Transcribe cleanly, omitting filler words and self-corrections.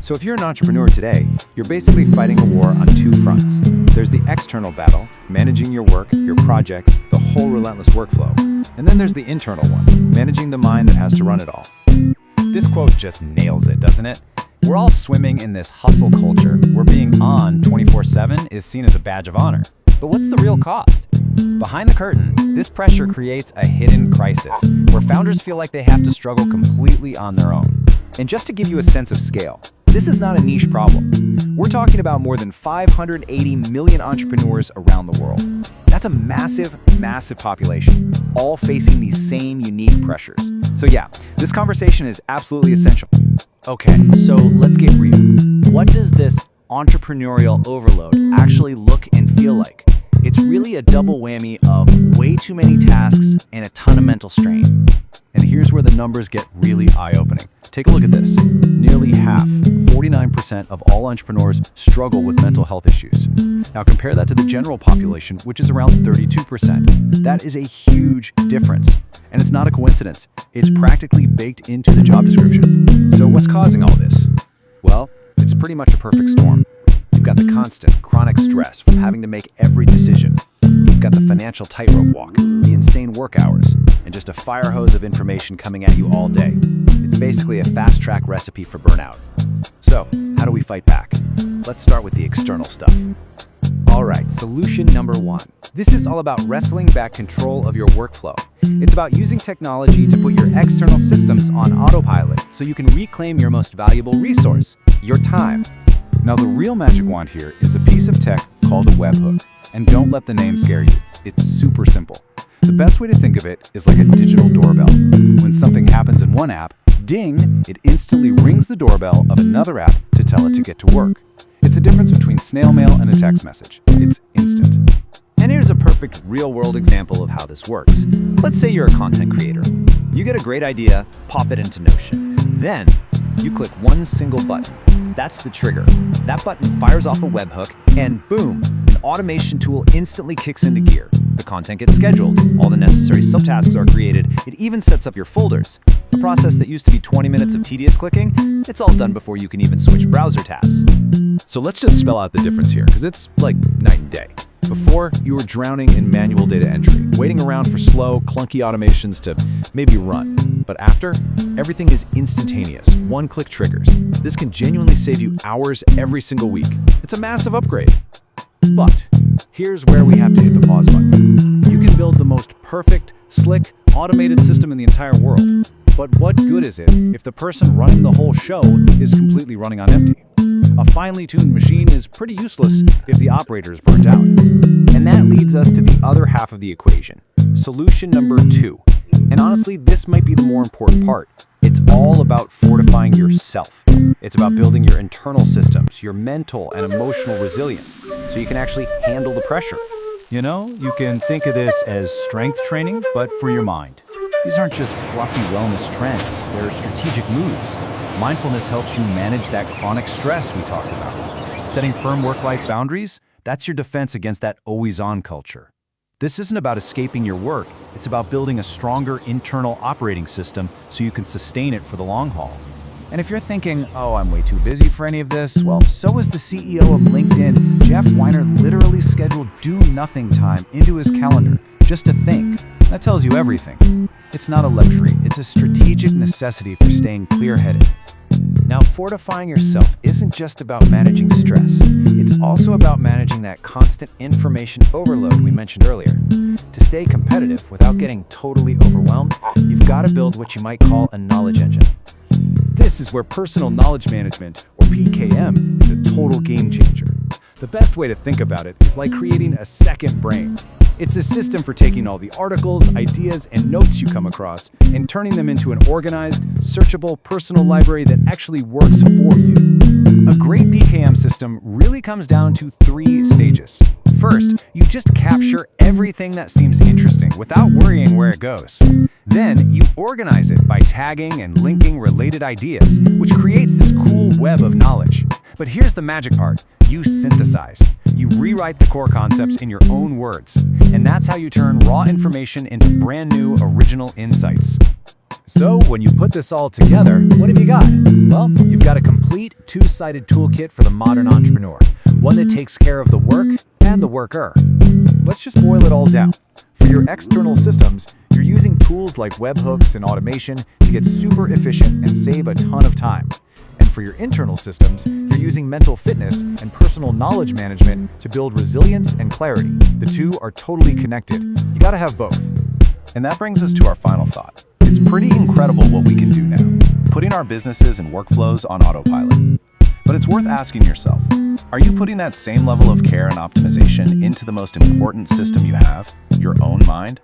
So if you're an entrepreneur today, you're basically fighting a war on two fronts. There's the external battle, managing your work, your projects, the whole relentless workflow. And then there's the internal one, managing the mind that has to run it all. This quote just nails it, doesn't it? We're all swimming in this hustle culture where being on 24/7 is seen as a badge of honor. But what's the real cost? Behind the curtain, this pressure creates a hidden crisis where founders feel like they have to struggle completely on their own. And just to give you a sense of scale, this is not a niche problem. We're talking about more than 580 million entrepreneurs around the world. That's a massive, massive population, all facing these same unique pressures. So yeah, this conversation is absolutely essential. Okay, so let's get real. What does this entrepreneurial overload actually look and feel like? It's really a double whammy of way too many tasks and a ton of mental strain. And here's where the numbers get really eye-opening. Take a look at this. Nearly half, 49% of all entrepreneurs struggle with mental health issues. Now compare that to the general population, which is around 32%. That is a huge difference. And it's not a coincidence. It's practically baked into the job description. So what's causing all this? Well, it's pretty much a perfect storm. You've got the constant, chronic stress from having to make every decision. You've got the financial tightrope walk, the insane work hours, and just a fire hose of information coming at you all day. It's basically a fast-track recipe for burnout. So, how do we fight back? Let's start with the external stuff. All right, solution number one. This is all about wrestling back control of your workflow. It's about using technology to put your external systems on autopilot so you can reclaim your most valuable resource, your time. Now, the real magic wand here is a piece of tech called a webhook. And don't let the name scare you. It's super simple. The best way to think of it is like a digital doorbell. When something happens in one app, ding, it instantly rings the doorbell of another app to tell it to get to work. It's the difference between snail mail and a text message. It's instant. And here's a perfect real-world example of how this works. Let's say you're a content creator. You get a great idea, pop it into Notion. Then, you click one single button. That's the trigger. That button fires off a webhook, and boom, an automation tool instantly kicks into gear. The content gets scheduled, all the necessary subtasks are created, it even sets up your folders. A process that used to be 20 minutes of tedious clicking, it's all done before you can even switch browser tabs. So let's just spell out the difference here, because it's like night and day. Before, you were drowning in manual data entry, waiting around for slow, clunky automations to maybe run. But after, everything is instantaneous, one-click triggers. This can genuinely save you hours every single week. It's a massive upgrade. But here's where we have to hit the pause button. You can build the most perfect, slick, automated system in the entire world. But what good is it if the person running the whole show is completely running on empty? A finely tuned machine is pretty useless if the operator is burnt out. And that leads us to the other half of the equation, solution number two. And honestly, this might be the more important part. It's all about fortifying yourself. It's about building your internal systems, your mental and emotional resilience, so you can actually handle the pressure. You know, you can think of this as strength training, but for your mind. These aren't just fluffy wellness trends, they're strategic moves. Mindfulness helps you manage that chronic stress we talked about. Setting firm work-life boundaries, that's your defense against that always-on culture. This isn't about escaping your work, it's about building a stronger internal operating system so you can sustain it for the long haul. And if you're thinking, oh, I'm way too busy for any of this, well, so is the CEO of LinkedIn. Jeff Weiner literally scheduled do-nothing time into his calendar just to think. That tells you everything. It's not a luxury, it's a strategic necessity for staying clear-headed. Now, fortifying yourself isn't just about managing stress. It's also about managing that constant information overload we mentioned earlier. To stay competitive without getting totally overwhelmed, you've got to build what you might call a knowledge engine. This is where personal knowledge management, or PKM, is a total game changer. The best way to think about it is like creating a second brain. It's a system for taking all the articles, ideas, and notes you come across and turning them into an organized, searchable personal library that actually works for you. A great PKM system really comes down to 3 stages. First, you just capture everything that seems interesting without worrying where it goes. Then, you organize it by tagging and linking related ideas, which creates this cool web of knowledge. But here's the magic part. You synthesize. You rewrite the core concepts in your own words. And that's how you turn raw information into brand new, original insights. So when you put this all together, what have you got? Well, you've got a complete two-sided toolkit for the modern entrepreneur, one that takes care of the work and the worker. Let's just boil it all down. For your external systems, you're using tools like webhooks and automation to get super efficient and save a ton of time. And for your internal systems, you're using mental fitness and personal knowledge management to build resilience and clarity. The two are totally connected. You gotta have both. And that brings us to our final thought. It's pretty incredible what we can do now, putting our businesses and workflows on autopilot. But it's worth asking yourself, are you putting that same level of care and optimization into the most important system you have, your own mind?